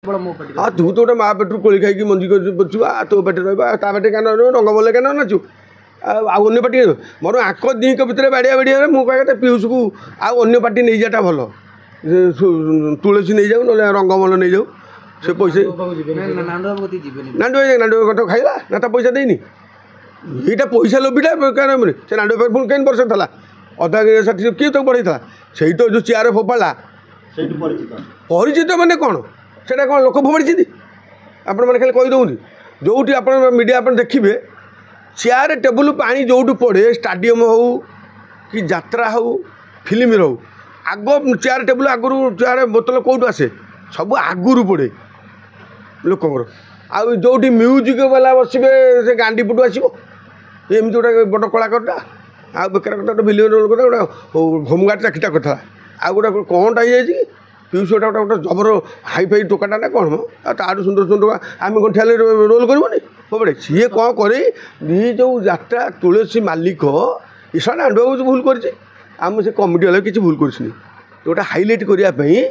हाँ तू तो गोटे माँ पेटर कोली खाई मंजी बचु तो पेटे रहा पेटे क्या रंगमल क्या नाचु आने पार्टी मोर आँख दिक भितर बाड़िया बाड़िया मुझे पीयूष को आने पार्टी नहीं जाटा भल तुलसी नहीं जाऊ ना रंगमल नहीं जाऊ से पैसा नांडू कट खाइला ना ता पैसा देनी यहीटा पैसा लोभीटा क्या से नांडू पुणी कहीं वर्ष था अधा षाठी किए तो बढ़ी था से तो जो चेयर फोपाड़ा परिचित मैंने कौन से कौन लोक फोपाड़ी आपण मैंने खाली कहीदे जो आप मीडिया आप देखिए चेयर टेबुल पानी जो पड़े स्टाडियम हो कि यात्रा हो फिल्म रो आग चेयर टेबुल आगुरी चेयर बोतल कौटू आसे सब आगुरी पड़े लोकंर आउ जो म्यूजिक वाला बसवे से गांडी पटू आसो एमती गोटे बड़ कलाकारटा आ बेकार कथा गोटे विलियन लोक गोटे होमगार्ड चाकरीटा करता आ गोटे कौनटा हो पीयूष गोटा गोटे जबर हाई फाई टोकाटा ना कौन तार सुंदर सुंदर आम कौन ठेले रोल करबनी बड़े सी कौन करे ये जो यात्रा तुलसी मालिक ईशा नांडू भूल कर से कमिटी वाले किसी भूल कर गोटे हाइलाइट करने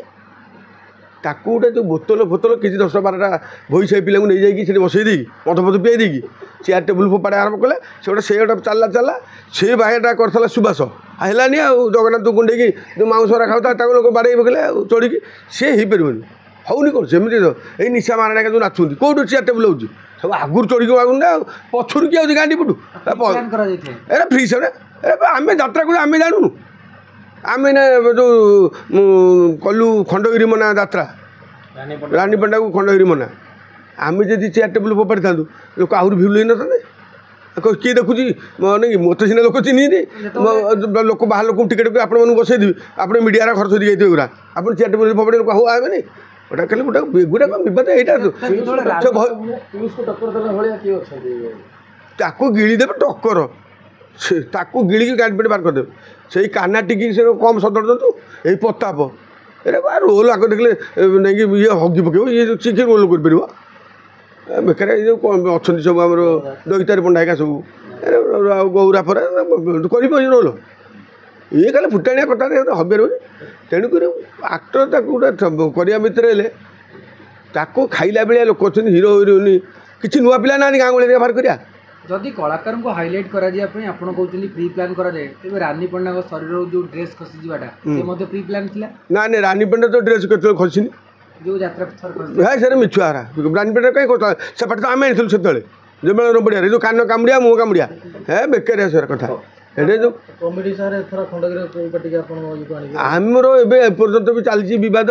ताकू गोटे जो बोतल फोतल किसी 10-12टा भई साई पिला नहीं जाइए बसई दी मद फद पियाई देकी चेयर टेबुल फोपाड़ा आरम्भ कले से गोटे चलला चलला से भाईटा करता सुबास है जगन्नाथ कुंडे जो मांसरा खाऊता लोक बाड़े पकड़े चढ़ी सी हो पारनि होनी कौन सेमती ये निशा माराणा जो नाचुंट कौट चेयर टेबुल हो सब आगुरी चढ़ी मागुना पछर किए आगे गांडी पटू एरा फ्री से आम यात्रा कर आम जानूनु आम जो कलु खंडगिरी मना यात्रा रानी पंडा को खंडगिरी मना आम जब चेयर टेबुल फोपाड़ी था लोक आहरी भिड़ ही न किए देखुची नहीं मत सीना लोक चिन्ह लोक बाहर लोक टिकेट आप बसईदेवी आप मीडिया खर्च दी जाइए गुरा आप चेयर टेबुल फोपाड़ी लोक हो आए नहीं गोटा खाली गोटे गुड़ा विपद यहाँ गिड़ीदेवे टक्कर से ताकू गिड़ी गाड़ी पेट बार करदे से काना टिकी से कम सदर दू यही प्रताप ए रोल आगे देखले नहीं ये हगी पकेब ये चिके रोल कर बेकार जो अच्छा सब आम दईतारी पंडा है सब गौरा फरा कर रोल ये खाली फुटाणिया कथा हबियार तेणुक आक्टर गोटे करने भितर खाइला बेलिया लोक अच्छा हिरो हिरोइन किसी नुआ पिला ना गाँ गहली बाहर करा जदि कलाकार को हाइलाइट करा आपन कहते प्री प्लान करा जाए तेरे रानी पंडा शरीर जो ड्रेस खसी जाटा से प्री प्लान थिला ना नहीं रानी पंडा तो ड्रेस के खसीनी जो यात्रा है सर मिछुआरा रानी पंडा कहीं कहता से पाठ तो आम आनी से जो मेल बढ़िया जो कान कामुड़िया मुँह कामुड़िया है बेकार सर कथा जो आमर एपर्यंत भी चलती बद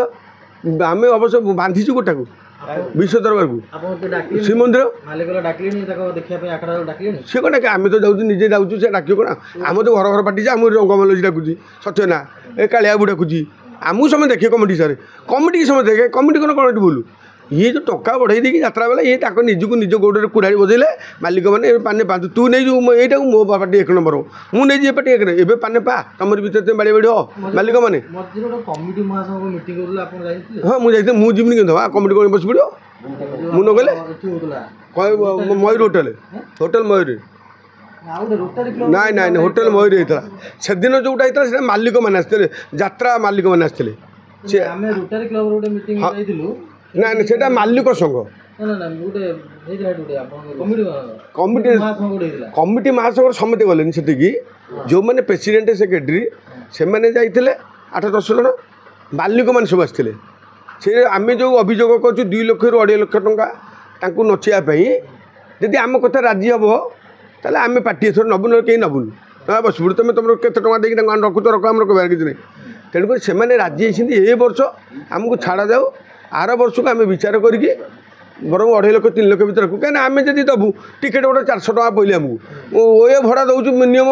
आम अवश्य बांधीचु गोटा को विश्व दरबार को श्रीमंदिर सी कौन आम तो जाऊँ निजे जाऊँ से डाक कौन आम तो घर घर पार्टी आम रंगमल डाकुची सत्यना ए कालिया डाकुची आमको समय देखे कमिटी सारे कमिटी समय देखे कमिटी कौन कौन बोलू ये जो टका बढ़ाई देकी यात्रा बेला ये निजक निज गोड़े कुड़ाड़ी बजेले मालिक मैंने पाने पा तू नहीं यहीटा मो पार्टी 1 नंबर मु नहीं जी पार्टी 1 ए पाने पा तुम भर बाड़ी बाड़ी हो मालिक मैंने हाँ मुझे मुझे क्या कमिटी कौन बस पड़ो मुझे गले मयूर होटेल मयूर नाई नाई होटेल मयूर होता से दिन जोटा होता है मालिक मैंने आसते यात्रा मालिक मैंने आसते ना ना से मालिक संघ कमिटी महासंघ समझते गले से जो मैंने प्रेसिडेंट सेक्रेटरी से मैंने जाइए 8-10 जन मालिक मैंने सब आसते से आम जो अभियोग कर 2 लाख रू 2.5 लाख टंका नचापी जदि आम कथा राजी हम ताले आम पार्टी एथर नबुन कहीं नबुन ना बस पड़ो तुम तुम केत टका रखुच रख आम रखा किसी नहीं तेणुक से राजी होती वर्ष आमको छाड़ा जाऊ आर वर्ष को आम विचार करके बर 2.5 लाख 3 लाख भर कहीं आम जब दबू टिकेट गोटे 400 टका पड़े आमको ओए भड़ा दूँ मिनिमम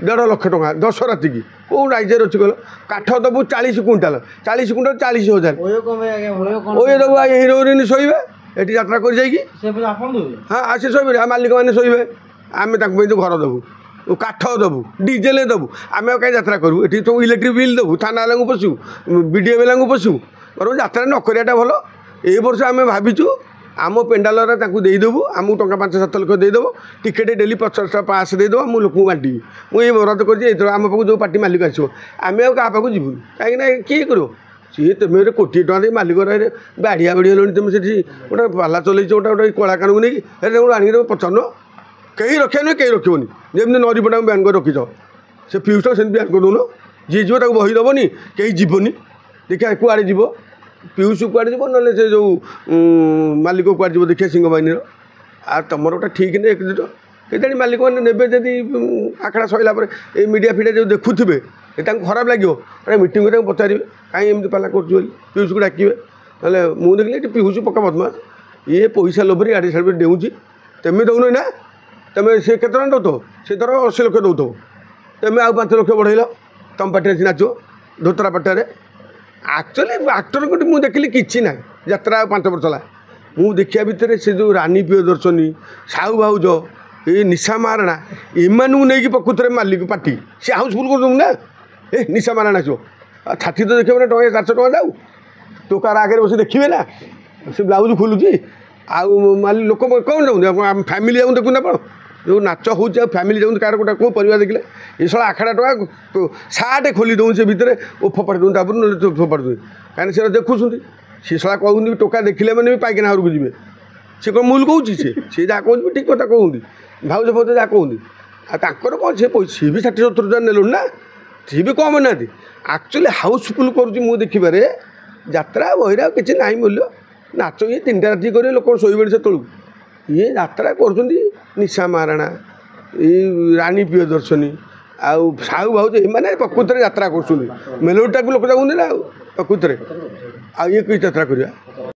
1.5 लाख टका 10 राति की कौ राज्य अच्छी कल काठ दबू 40 क्विंटाल 40 क्विंटाल 40,000 ओए दबू हिरो हिरोइन शोबे ये यात्रा कर हाँ आसे शोबे मालिक मैंने शोबे आम जो घर दबू काठ दबू डीजेल दबू आम कहीं यात्रा करूँ ये सब इलेक्ट्रिक बिल दबू थाना वाला पशु विडीओ वाला पशु बरं यात्रा न कराटा भल ए वर्ष आम भाविचु आम पेंडाल देदेबू आमको टंका 5-7 लाख देदेव टिकेट डेली 50 पास देदेव आम लोक बांटी मुझे बराद कर आम पाक जो पार्टी मालिक आसो आम क्या पाक जीवन कहीं किए कर ସିଏ ତୁମେ ଗୋଟେ କୋଟିଏ ଟଙ୍କା ଦେଇ ମାଲିକ ବାଡ଼ିଆ ବାଡ଼ି ହେଲଣି ତୁମେ ସେଠି ଗୋଟେ ପାଲା ଚଲେଇଛ ଗୋଟେ କଳାକାରଙ୍କୁ ନେଇକି ହେଲେ ତାଙ୍କୁ ଆଣିକି ପଚାରୁନ କେହି ରଖିବା ନୁହେଁ କେହି ରଖିବନି ଯେମିତି ନରିପଟାକୁ ବ୍ୟାନ୍ କରି ରଖିଛ ସେ ଫ୍ୟୁଜ୍ଟାକୁ ସେମିତି ବ୍ୟାନ୍ କରିଦେଉନ ଯିଏ ଯିବ ତାକୁ ବହି ଦେବନି କେହି ଯିବନି ଦେଖିବା କୁଆଡ଼େ ଯିବ ପିୟୁଷ କୁଆଡ଼େ ଯିବ ନହେଲେ ସେ ଯେଉଁ ମାଲିକ କୁଆଡ଼େ ଯିବ ଦେଖିବା ସିଂହ ବାହିନୀର ଆଉ ତୁମର ଗୋଟେ ଠିକ୍ ନାହିଁ ଏକଜୁଟ କେଜାଣି ମାଲିକମାନେ ନେବେ ଯଦି ଆଖଡ଼ା ସରିଲା ପରେ ଏଇ ମିଡ଼ିଆ ଫିଡ଼ିଆ ଯେଉଁ ଦେଖୁଥିବେ ତାଙ୍କୁ ଖରାପ ଲାଗିବ ଗୋଟେ ମିଟିଂ କରି ତାଙ୍କୁ ପଚାରିବେ କାହିଁ ଏମିତି ପାଲା କରୁଛୁ ବୋଲି ପିୟୁଷକୁ ଡାକିବେ ନହେଲେ ମୁଁ ଦେଖିଲି ଏଠି ପିୟୁଷ ପକ୍କା ବଦମାସ ଇଏ ପଇସା ଲୋଭରେ ଗାଡ଼ି ସାଡ଼େ ଡେଉଁଛି ତେମେ ଦେଉନ ନା ତୁମେ ସେ କେତେ ଟଙ୍କା ଦେଉଥିବ ସେ ଧର 80 ଲକ୍ଷ ଦେଉଥିବ ତୁମେ ଆଉ 5 ଲକ୍ଷ ବଢ଼େଇଲ ତୁମ ପାଟିରେ ଆସି ନାଚିବ ଧୋତରା ପାଟିରେ ଆକ୍ଚୁଆଲି ଆକ୍ଟରଙ୍କୁ ମୁଁ ଦେଖିଲି କିଛି ନାହିଁ ଯାତ୍ରା ଆଉ 5 ବର୍ଷ ହେଲା ମୁଁ ଦେଖିବା ଭିତରେ ସେ ଯେଉଁ ରାନୀ ପ୍ରିୟଦର୍ଶିନୀ ସାହୁ ଭାଉଜ ଏଇ ନିଶା ମହାରଣା ଏମାନଙ୍କୁ ନେଇକି ପ୍ରକୃତରେ ମାଲିକ ପାର୍ଟି ସେ ହାଉସଫୁଲ୍ କରିଦେବୁ ନା ଏ ନିଶା ମହାରଣା ଆସିବ ଆଉ ଛାତି ତ ଦେଖିବ ନା 100-400 ଟଙ୍କା ଯାଉ ତୁ କାହାର ଆଗରେ ବସି ଦେଖିବେ ନା ସେ ବ୍ଲାଉଜ୍ ଖୋଲୁଛି ଆଉ ମାଲି ଲୋକ କ'ଣ ଯାଉଛନ୍ତି ଆମ ଫ୍ୟାମିଲି ଯାଉଛନ୍ତି ଦେଖୁନ ଆପଣ ଯେଉଁ ନାଚ ହେଉଛି ଆଉ ଫ୍ୟାମିଲି ଯାଉଛନ୍ତି କାହାର ଗୋଟେ କେଉଁ ପରିବାର ଦେଖିଲେ ଏସବୁ ଆଖଡ଼ା ଟଙ୍କା ସାର୍ଟ ଖୋଲି ଦେଉଛନ୍ତି ସେ ଭିତରେ ଓ ଫୋପାଡ଼ି ଦେଉଛନ୍ତି ତାପରେ ନହେଲେ ଫୋପାଡ଼ି ଦେଉଛନ୍ତି କାହିଁକି ସେ ଦେଖୁଛନ୍ତି ସେ ଶଳା କହୁଛନ୍ତି ଟୋକା ଦେଖିଲେ ମାନେ ବି ପାଇକିନା ଘରକୁ ଯିବେ ସେ କ'ଣ ମୂଲ କହୁଛି ସେ ଯାହା କହୁଛି ଠିକ୍ କଥା କହୁଛନ୍ତି ଭାଉଜ ଫାଉଜ ଯାହା କହୁଛନ୍ତି ଆଉ ତାଙ୍କର କ'ଣ ସେ ପଇସା ସିଏ ବି 60-70 ହଜାର ନେଲୁଣି ନା ସିଏ ବି କମ୍ ନାହାନ୍ତି ଆକ୍ଚୁଆଲି ହାଉସଫୁଲ୍ କରୁଛି ମୁଁ ଦେଖିବାରେ ଯାତ୍ରା ବହିରେ ଆଉ କିଛି ନାହିଁ ମୂଲ୍ୟ ନାଚ ଇଏ 3ଟା ରାତି କରିବେ ଲୋକ ଶୋଇବେଣି ସେତେବେଳକୁ ଇଏ ଯାତ୍ରା କରୁଛନ୍ତି ନିଶା ମହାରଣା ଏଇ ରାନୀ ପ୍ରିୟଦର୍ଶିନୀ ଆଉ ସାହୁ ଭାଉଜ ଏମାନେ ପ୍ରକୃତରେ ଯାତ୍ରା କରୁଛନ୍ତି ମେଲୋଡ଼ିଟାକୁ ଲୋକ ଯାଉଛନ୍ତି ନା ଆଉ ପ୍ରକୃତରେ ଆଉ ଇଏ କି ଯାତ୍ରା କରିବା